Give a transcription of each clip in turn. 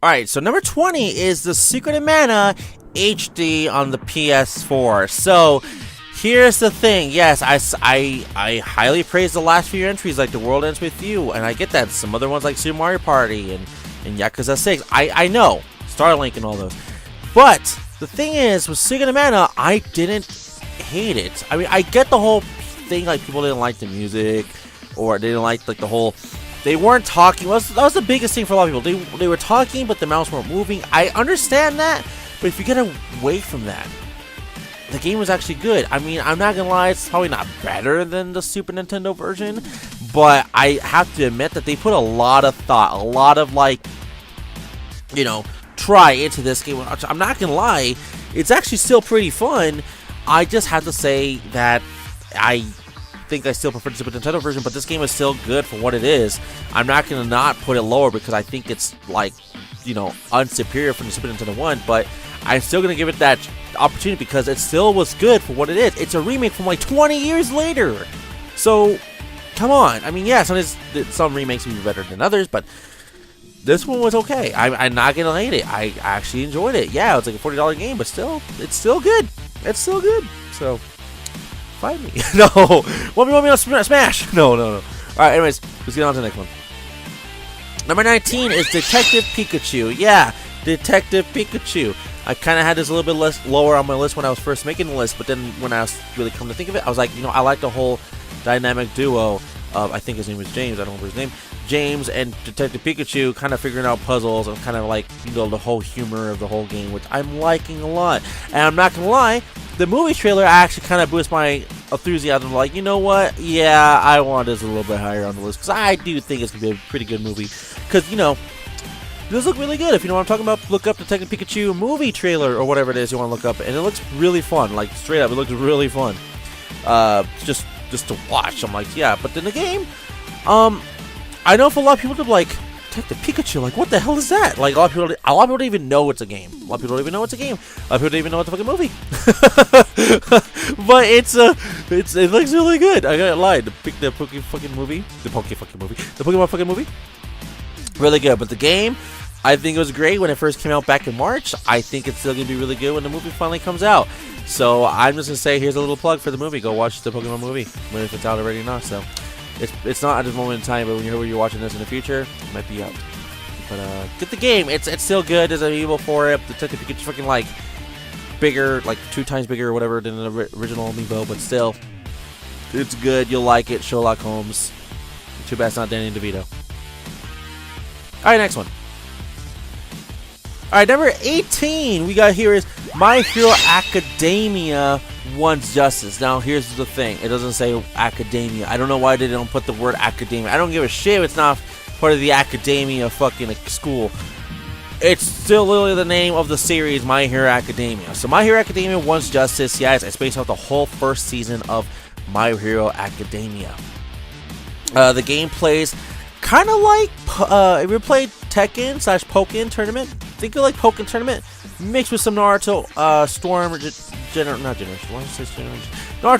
Alright, so number 20 is the Secret of Mana HD on the PS4. So, here's the thing. Yes, I highly praise the last few entries like The World Ends With You, and I get that. Some other ones like Super Mario Party and Yakuza 6. I know. Starlink and all those. But, the thing is, with Secret of Mana, I didn't hate it. I mean, I get the whole thing, like, people didn't like the music, or they didn't like the whole... They weren't talking. That was the biggest thing for a lot of people. They were talking, but the mouse weren't moving. I understand that, but if you get away from that, the game was actually good. I mean, I'm not gonna lie, it's probably not better than the Super Nintendo version, but I have to admit that they put a lot of thought, a lot of, like, you know, try into this game. I'm not gonna lie, it's actually still pretty fun. I just have to say that I think I still prefer the Super Nintendo version, but this game is still good for what it is. I'm not going to not put it lower because I think it's, like, you know, unsuperior from the Super Nintendo 1, but I'm still going to give it that opportunity because it still was good for what it is. It's a remake from like 20 years later. So, come on. I mean, yeah, some remakes will be better than others, but this one was okay. I'm not going to hate it. I actually enjoyed it. Yeah, it was like a $40 game, but still, it's still good. It's still good. So... find me. No. Want me on Smash? No. Alright, anyways, let's get on to the next one. Number 19 is Detective Pikachu. Yeah, Detective Pikachu. I kind of had this a little bit less lower on my list when I was first making the list, but then when I was really come to think of it, I was like, you know, I like the whole dynamic duo of, I think his name was James, I don't remember his name, James and Detective Pikachu kind of figuring out puzzles and kind of like, you know, the whole humor of the whole game, which I'm liking a lot. And I'm not gonna lie, the movie trailer actually kind of boosts my enthusiasm. Like, you know what? Yeah, I want this a little bit higher on the list because I do think it's gonna be a pretty good movie. Because, you know, it does look really good. If you know what I'm talking about, look up Detective Pikachu movie trailer or whatever it is you want to look up, and it looks really fun. Like, straight up, it looks really fun. Just to watch. I'm like, yeah. But then the game, I know for a lot of people to like. Detective Pikachu, like, what the hell is that? Like, a lot of people don't even know it's a game. A lot of people don't even know it's a game. A lot of people don't even know it's a fucking movie. But it looks really good. I gotta lie, the Pokemon fucking movie, really good. But the game, I think it was great when it first came out back in March. I think it's still gonna be really good when the movie finally comes out. So I'm just gonna say, here's a little plug for the movie. Go watch the Pokemon movie, when if it's out already or not. So. It's not at this moment in time, but when you're watching this in the future, it might be out. But get the game. It's still good. There's an amiibo for it. Detective Pikachu's fucking like bigger, like 2 times bigger or whatever than the original amiibo, but still, it's good. You'll like it. Sherlock Holmes. Too bad it's not Danny DeVito. All right, next one. All right, number 18 we got here is My Hero Academia Wants Justice. Now, here's the thing. It doesn't say Academia. I don't know why they don't put the word Academia. I don't give a shit if it's not part of the Academia fucking school. It's still literally the name of the series, My Hero Academia. So, My Hero Academia Wants Justice. Yeah, it's based off the whole first season of My Hero Academia. The game plays kind of like, if you played Tekken / Pokken Tournament, think of like Pokken Tournament mixed with some Naruto Storm Naruto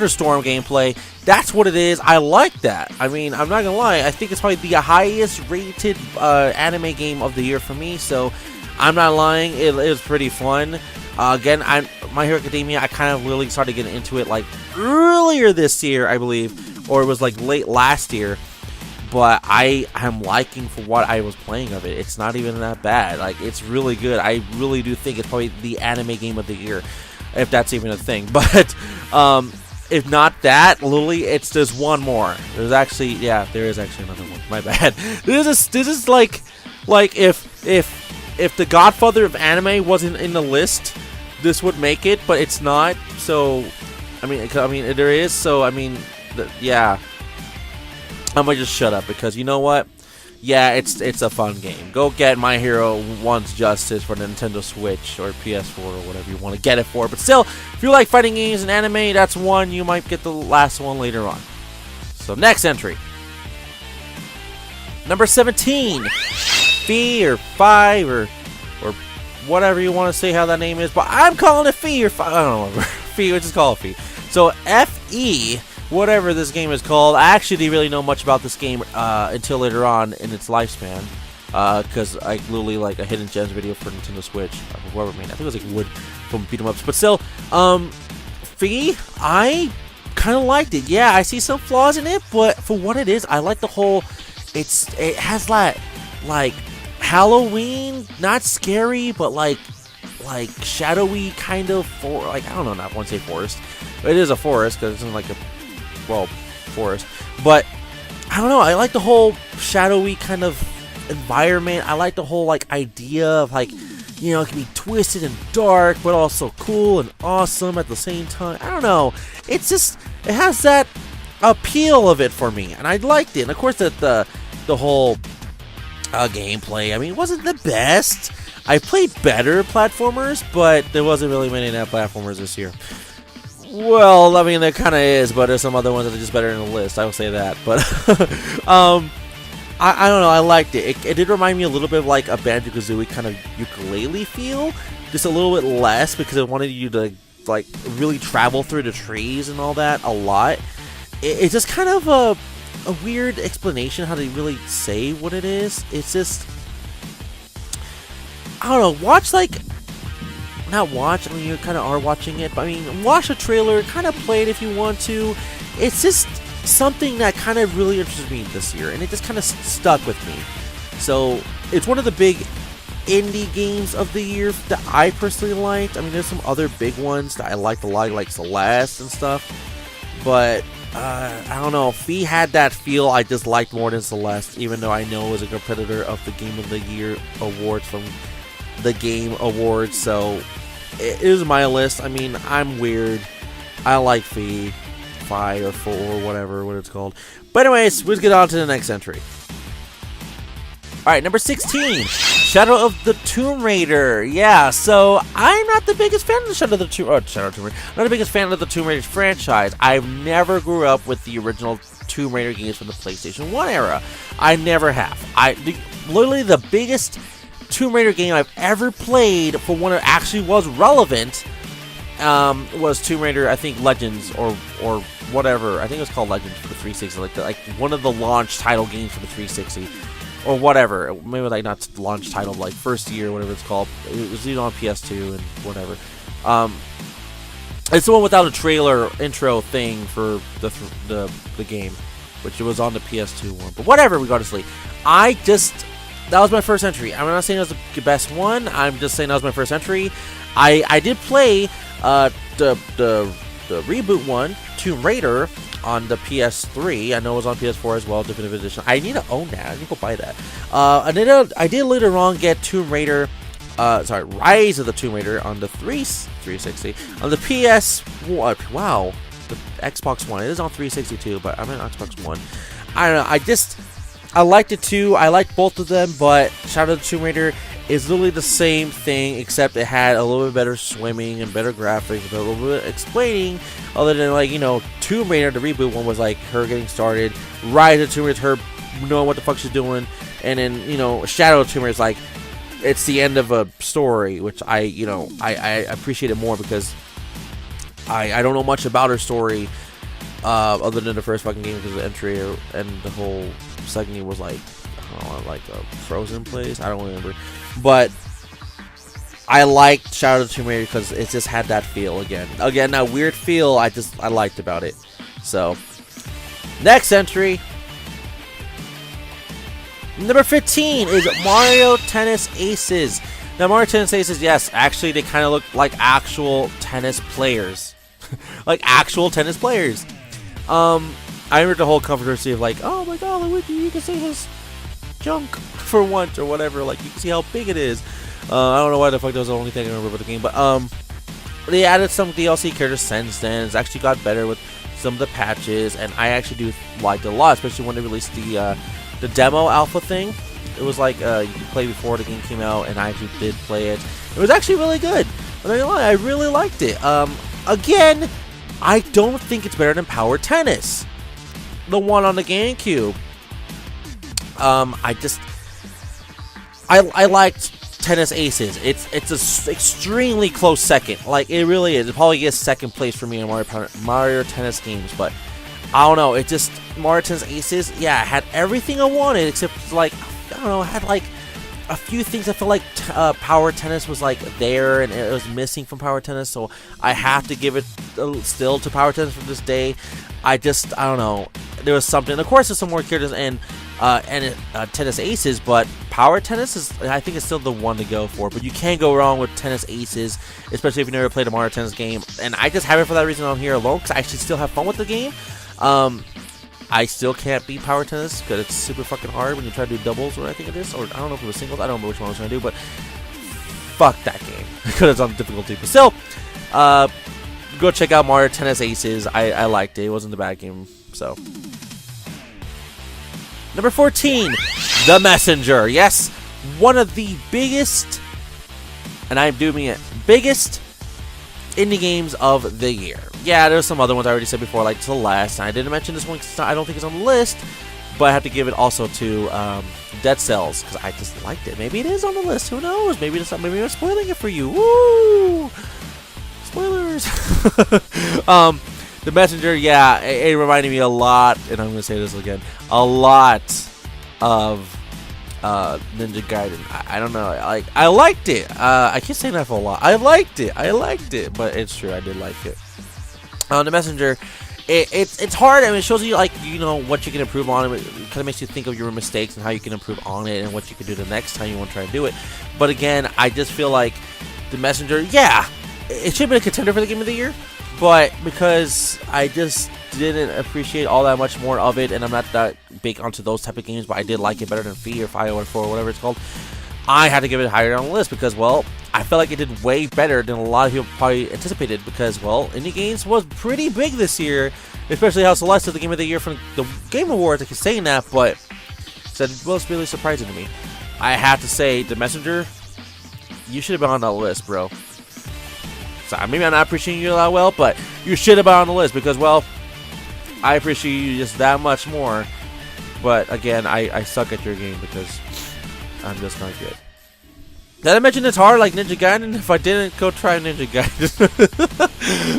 Storm gameplay. That's what it is. I like that. I mean, I'm not gonna lie, I think it's probably the highest rated anime game of the year for me, so I'm not lying, it was pretty fun. Again, My Hero Academia, I kind of really started getting into it like earlier this year, I believe, or it was like late last year. But I'm liking for what I was playing of it. It's not even that bad. Like, it's really good. I really do think it's probably the anime game of the year, if that's even a thing. But if not that, literally, there's one more. There's actually, yeah, there is actually another one. My bad. This is like if the Godfather of anime wasn't in the list, this would make it, but it's not. So, I mean, there is. So, I mean, yeah. I'm gonna just shut up because you know what? Yeah, it's a fun game. Go get My Hero Wants Justice for Nintendo Switch or PS4 or whatever you want to get it for. But still, if you like fighting games and anime, that's one. You might get the last one later on. So next entry. Number 17. Fee or Fi or whatever you want to say how that name is. But I'm calling it Fee or Fi. I don't know. Fee, let's just call it Fee. So F-E. Whatever this game is called. I actually didn't really know much about this game until later on in its lifespan. because I literally like a hidden gems video for Nintendo Switch, whoever made it. I think it was like Wood from Beat 'em Ups, but still, Fee, I kind of liked it. Yeah, I see some flaws in it, but for what it is, I like the whole. It has that like Halloween, not scary, but like shadowy kind of I don't know, not want to say forest. It is a forest because it's in like a forest, but I don't know. I like the whole shadowy kind of environment. I like the whole like idea of like, you know, it can be twisted and dark, but also cool and awesome at the same time. I don't know. It's just, it has that appeal of it for me, and I liked it. And of course, the whole gameplay, I mean, it wasn't the best. I played better platformers, but there wasn't really many net platformers this year. Well, I mean, there kind of is, but there's some other ones that are just better in the list. I will say that, but I don't know. I liked it. It did remind me a little bit of like a Banjo-Kazooie kind of ukulele feel, just a little bit less because it wanted you to like really travel through the trees and all that a lot. It's just kind of a weird explanation how to really say what it is. It's just, I don't know. Watch like. Not watch, I mean, you kind of are watching it, but I mean, watch a trailer, kind of play it if you want to. It's just something that kind of really interested me this year, and it just kind of stuck with me. So, it's one of the big indie games of the year that I personally liked. I mean, there's some other big ones that I liked a lot, like Celeste and stuff, but I don't know, Fee had that feel I just liked more than Celeste, even though I know it was a competitor of the Game of the Year awards from the Game Awards, so it is my list. I mean, I'm weird. I like Fee, Fi or 4 or whatever what it's called. But anyways, let's get on to the next entry. Alright, number 16, Shadow of the Tomb Raider. Yeah, so I'm not the biggest fan of the Shadow of the Tomb Raider. I'm not the biggest fan of the Tomb Raider franchise. I've never grew up with the original Tomb Raider games from the PlayStation 1 era. I never have. Literally the biggest Tomb Raider game I've ever played for when it actually was relevant was Tomb Raider, I think Legends or whatever. I think it was called Legends for the 360, like one of the launch title games for the 360 or whatever. Maybe like not launch title, like first year, whatever it's called. It was even on PS2 and whatever. It's the one without a trailer intro thing for the game, which was on the PS2 one. But whatever, regardlessly, that was my first entry. I'm not saying it was the best one. I'm just saying that was my first entry. I did play the reboot one, Tomb Raider, on the PS3. I know it was on PS4 as well, Definitive Edition. I need to own that. I need to go buy that. I did later on get Tomb Raider, Rise of the Tomb Raider on the 360. On the PS, wow, the Xbox One. It is on 360 too, but I'm on Xbox One. I don't know. I liked it too. I liked both of them, but Shadow of the Tomb Raider is literally the same thing, except it had a little bit better swimming and better graphics, but a little bit explaining, other than like, you know, Tomb Raider, the reboot one was like her getting started, Rise of the Tomb Raider is her knowing what the fuck she's doing, and then, you know, Shadow of the Tomb Raider is like, it's the end of a story, which I appreciate it more because I don't know much about her story, other than the first fucking game because the entry and the whole second game was like, I don't know, like a frozen place. I don't remember, but I liked Shadow of the Tomb Raider because it just had that feel again, that weird feel. I liked about it. So next entry, number 15 is Mario Tennis Aces. Now Mario Tennis Aces, yes, actually they kind of look like actual tennis players, like actual tennis players. I remember the whole controversy of like, oh my god, Luigi, you can see this junk for once or whatever. Like, you can see how big it is. I don't know why the fuck that was the only thing I remember about the game, but they added some DLC characters since then. It's actually got better with some of the patches, and I actually do like it a lot, especially when they released the demo alpha thing. It was like you could play before the game came out, and I actually did play it. It was actually really good. I'm not gonna lie, I really liked it. Again, I don't think it's better than Power Tennis, the one on the GameCube. I liked Tennis Aces. It's a extremely close second. Like, it really is. It probably gets second place for me in Mario Tennis games, but I don't know. It just, Mario Tennis Aces, yeah, it had everything I wanted except, like, I don't know, it had like a few things I feel like Power Tennis was like there and it was missing from Power Tennis, so I have to give it still to Power Tennis from this day. I don't know, there was something. Of course there's some more characters and Tennis Aces, but Power Tennis is, I think, is still the one to go for. But you can't go wrong with Tennis Aces, especially if you never played a Mario Tennis game, and I just have it for that reason on here alone, because I actually still have fun with the game. I still can't beat Power Tennis because it's super fucking hard when you try to do doubles, or I think it is, or I don't know if it was singles. I don't remember which one I was trying to do, but fuck that game because it's on difficulty. But still, go check out Mario Tennis Aces. I liked it. It wasn't a bad game. So, number 14, The Messenger. Yes, one of the biggest, and I'm doing it, biggest indie games of the year. Yeah, there's some other ones I already said before, like Celeste. I didn't mention this one because I don't think it's on the list, but I have to give it also to Dead Cells because I just liked it. Maybe it is on the list. Who knows? Maybe it's not. Maybe I'm spoiling it for you. Woo! Spoilers. The Messenger. Yeah, it reminded me a lot, and I'm gonna say this again, a lot of Ninja Gaiden. I don't know. I liked it. I keep saying that for a lot. I liked it, but it's true. I did like it. The Messenger, it's hard. I mean, it shows you, like, you know, what you can improve on. It kind of makes you think of your mistakes and how you can improve on it and what you can do the next time you want to try and do it. But again, I just feel like The Messenger, yeah, it should have been a contender for the Game of the Year, but because I just didn't appreciate all that much more of it, and I'm not that big onto those type of games, but I did like it better than Fi or Fi or 4 or whatever it's called, I had to give it higher on the list because, well, I felt like it did way better than a lot of people probably anticipated because, well, indie games was pretty big this year, especially how Celeste is the Game of the Year from the Game Awards. I keep saying that, but it was really surprising to me. I have to say, The Messenger, you should have been on that list, bro. So maybe I'm not appreciating you that well, but you should have been on the list because, well, I appreciate you just that much more. But again, I suck at your game because I'm just not good. Did I mention it's hard like Ninja Gaiden? If I didn't, go try Ninja Gaiden.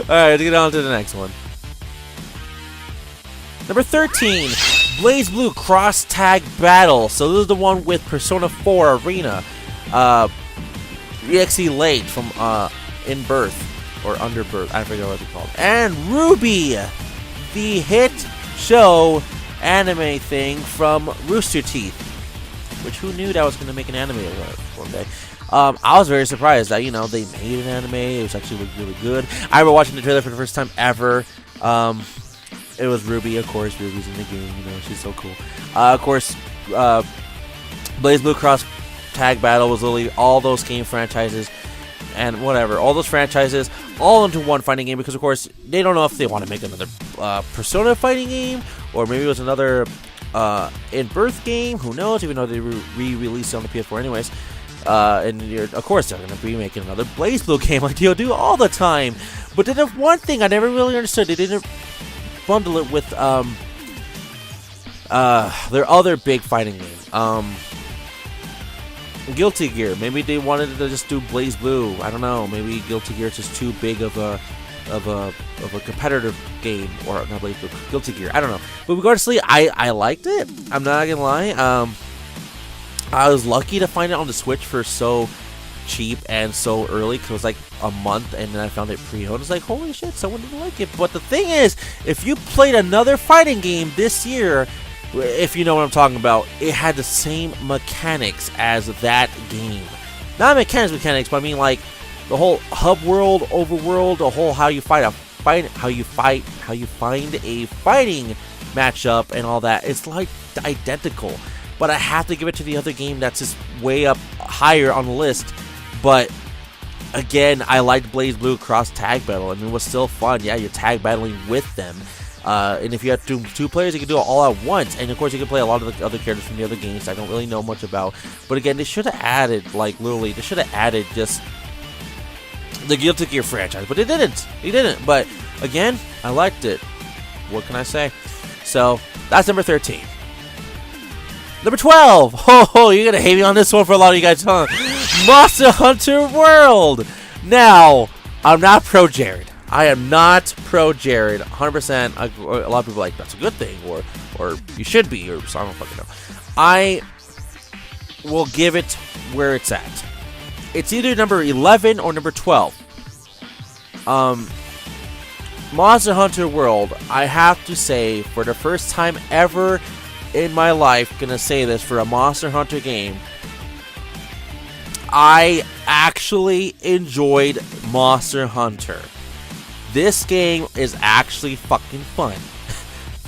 Alright, let's get on to the next one. Number 13, Blaze Blue Cross Tag Battle. So this is the one with Persona 4 Arena. EXE Late from In Birth or Under Birth. I forget what it's called. And Ruby, the hit show anime thing from Rooster Teeth. Which, who knew that was going to make an anime one day? I was very surprised that, you know, they made an anime. It was actually really good. I remember watching the trailer for the first time ever. It was Ruby, of course. Ruby's in the game, you know, she's so cool. Of course, Blaze Blue Cross Tag Battle was literally all those game franchises and whatever. All those franchises all into one fighting game because, of course, they don't know if they want to make another Persona fighting game or maybe it was another In Birth game. Who knows, even though they re-released it on the PS4 anyways. And of course, they're going to be making another Blaze Blue game like they'll do all the time. But then there's one thing I never really understood. They didn't bundle it with their other big fighting game. Guilty Gear. Maybe they wanted to just do Blaze Blue. I don't know. Maybe Guilty Gear is just too big of a competitive game, or not Blaze Blue, Guilty Gear. I don't know. But regardlessly, I liked it. I'm not gonna lie. I was lucky to find it on the Switch for so cheap and so early because it was like a month, and then I found it pre-owned. It's like, holy shit, someone didn't like it. But the thing is, if you played another fighting game this year, if you know what I'm talking about, it had the same mechanics as that game. Not mechanics, but I mean like the whole hub world, overworld, the whole how you find a fighting matchup and all that. It's like identical. But I have to give it to the other game that's just way up higher on the list. But again, I liked Blaze Blue Cross Tag Battle. I mean, it was still fun. Yeah, you're tag battling with them. And if you have two players, you can do it all at once. And of course, you can play a lot of the other characters from the other games I don't really know much about. But again, they should have added, like, literally, they should have added just the Guilty Gear franchise. But they didn't. They didn't. But again, I liked it. What can I say? So, that's number 13. Number 12. Oh, you're going to hate me on this one for a lot of you guys, huh? Monster Hunter World. Now, I'm not pro Jared. I am not pro Jared. 100%. A lot of people are like, that's a good thing. Or you should be. Or so I don't fucking know. I will give it where it's at. It's either number 11 or number 12. Monster Hunter World, I have to say, for the first time ever in my life, gonna say this for a Monster Hunter game, I actually enjoyed Monster Hunter. This game is actually fucking fun.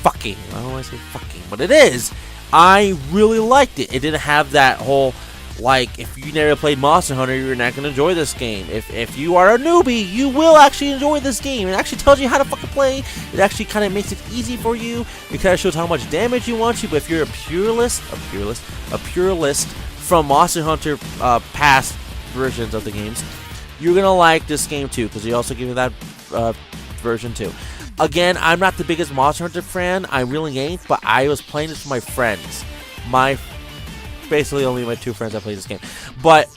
Fucking, I don't want to say fucking, but it is. I really liked it. It didn't have that whole, like, if you never played Monster Hunter, you're not going to enjoy this game. If you are a newbie, you will actually enjoy this game. It actually tells you how to fucking play. It actually kind of makes it easy for you. It kind of shows how much damage you want to. But if you're a purist from Monster Hunter past versions of the games, you're going to like this game too, because they also give you that version too. Again, I'm not the biggest Monster Hunter fan. I really ain't, but I was playing this with my friends. Basically only my 2 friends that played this game. But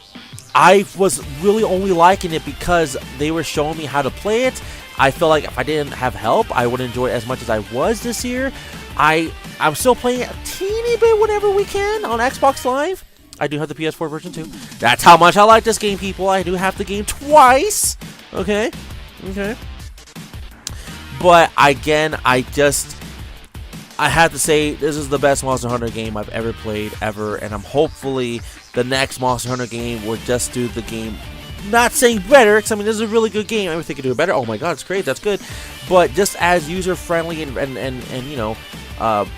I was really only liking it because they were showing me how to play it. I feel like if I didn't have help, I wouldn't enjoy it as much as I was this year. I'm still playing it a teeny bit whenever we can on Xbox Live. I do have the PS4 version too. That's how much I like this game, people. I do have the game twice. Okay. But again, I have to say, this is the best Monster Hunter game I've ever played, ever, and I'm hopefully the next Monster Hunter game will just do the game, not saying better, because I mean, this is a really good game, I think it could do it better, oh my god, it's great, that's good, but just as user-friendly and you know, not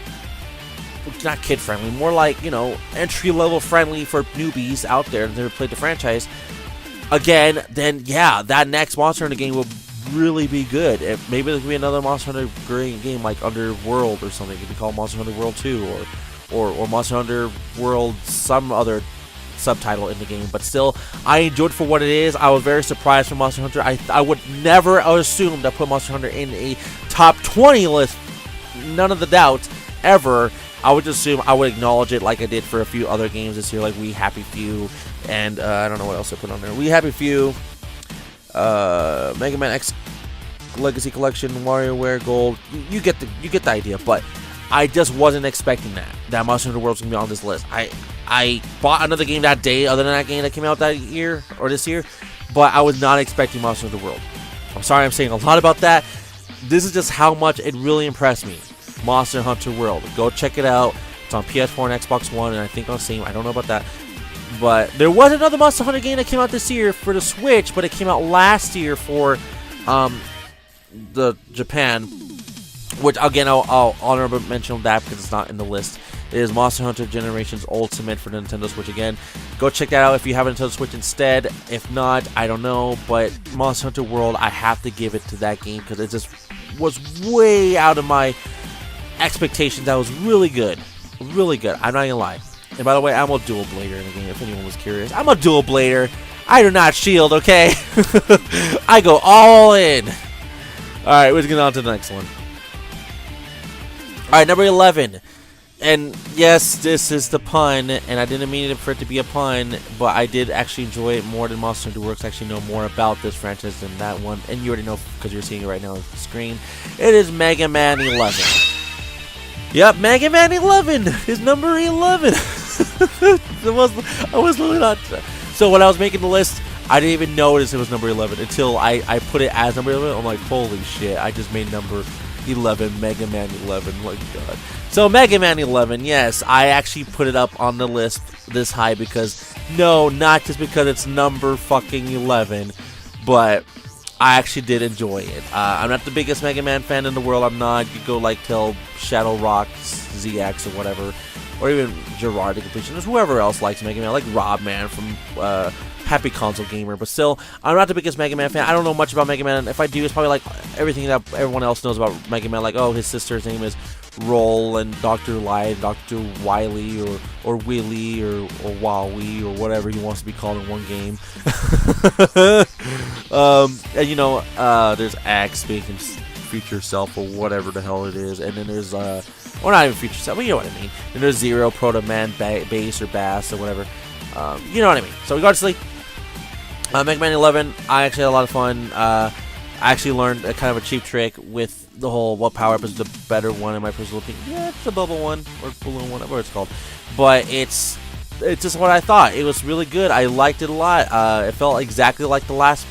kid-friendly, more like, you know, entry-level friendly for newbies out there that never played the franchise, again, then yeah, that next Monster Hunter game will really be good. Maybe there could be another Monster Hunter game like Underworld or something. It could be called Monster Hunter World 2 or Monster Hunter World some other subtitle in the game. But still, I enjoyed it for what it is. I was very surprised for Monster Hunter. I would never assume that put Monster Hunter in a top 20 list. None of the doubt ever. I would just assume I would acknowledge it like I did for a few other games this year, like We Happy Few, and I don't know what else I put on there. We Happy Few, Mega Man X Legacy Collection, WarioWare Gold. You get the idea. But I just wasn't expecting that Monster Hunter World's gonna be on this list. I bought another game that day, other than that game that came out that year or this year, but I was not expecting Monster Hunter World. I'm sorry, I'm saying a lot about that. This is just how much it really impressed me. Monster Hunter World. Go check it out. It's on PS4 and Xbox One, and I think on Steam. I don't know about that. But there was another Monster Hunter game that came out this year for the Switch, but it came out last year for the Japan, which again I'll honorable mention that because it's not in the list. It is Monster Hunter Generations Ultimate for the Nintendo Switch. Again, go check that out if you have a Nintendo Switch instead. If not, I don't know, but Monster Hunter World, I have to give it to that game because it just was way out of my expectations. That was really good. Really good. I'm not gonna lie. And by the way, I'm a dual blader in the game, if anyone was curious. I'm a dual blader. I do not shield, okay? I go all in. Alright, let's get on to the next one. Alright, number 11. And yes, this is the pun, and I didn't mean it for it to be a pun, but I did actually enjoy it more than Monster Hunter Works. I actually know more about this franchise than that one, and you already know because you're seeing it right now on the screen. It is Mega Man 11. Yep, Mega Man 11 is number 11. I was really not. So when I was making the list, I didn't even notice it was number 11 until I put it as number 11. I'm like, holy shit, I just made number 11, Mega Man 11. My god. So Mega Man 11, yes, I actually put it up on the list this high because, no, not just because it's number fucking 11, but I actually did enjoy it. I'm not the biggest Mega Man fan in the world. I'm not. You go like tell Shadow Rocks, ZX, or whatever, or even Gerard the Completionist, whoever else likes Mega Man, like Rob Man from Happy Console Gamer. But still, I'm not the biggest Mega Man fan. I don't know much about Mega Man. If I do, it's probably like everything that everyone else knows about Mega Man. Like, oh, his sister's name is Roll, and Dr. Light, Dr. Wily, or Willy, or Wowie, or whatever he wants to be called in one game. And you know, there's Axe making future self, or whatever the hell it is, and then there's or not even future self, but you know what I mean. And there's Zero, Proto Man, Bass, or Bass, or whatever. You know what I mean. So regardless, Mega Man 11, I actually had a lot of fun. I actually learned a kind of a cheap trick with the whole what power up is the better one in my personal opinion. Yeah, it's the bubble one or balloon one, whatever it's called. But it's it's just what I thought. It was really good. I liked it a lot. It felt exactly like the last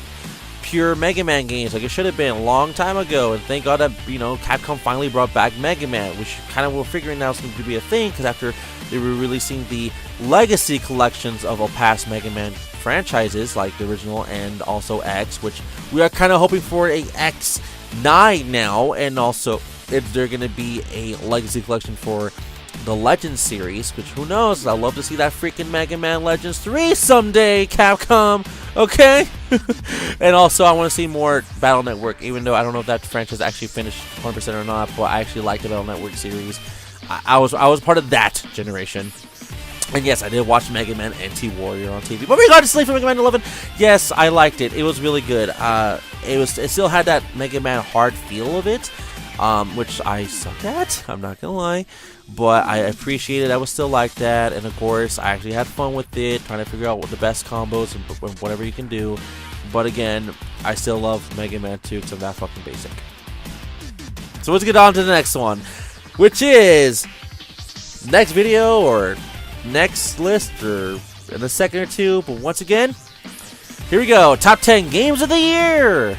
pure Mega Man games, like it should have been a long time ago. And thank God that, you know, Capcom finally brought back Mega Man, which kind of we're figuring out is going to be a thing, because after they were releasing the legacy collections of past Mega Man franchises, like the original and also X, which we are kind of hoping for a X9 now, and also if they're going to be a legacy collection for the Legends series, which who knows, I'd love to see that freaking Mega Man Legends 3 someday, Capcom, okay? And also I want to see more Battle Network, even though I don't know if that franchise actually finished 100% or not, but I actually like the Battle Network series. I was part of that generation. And yes, I did watch Mega Man NT Warrior on TV. But regardless of Mega Man 11, yes, I liked it. It was really good. It still had that Mega Man hard feel of it, which I suck at, I'm not gonna lie. But I appreciated I was still like that, and of course I actually had fun with it, trying to figure out what the best combos and whatever you can do. But again, I still love Mega Man 2 because I'm that fucking basic. So let's get on to the next one, which is next video or next list or in a second or two. But once again, here we go, top 10 games of the year.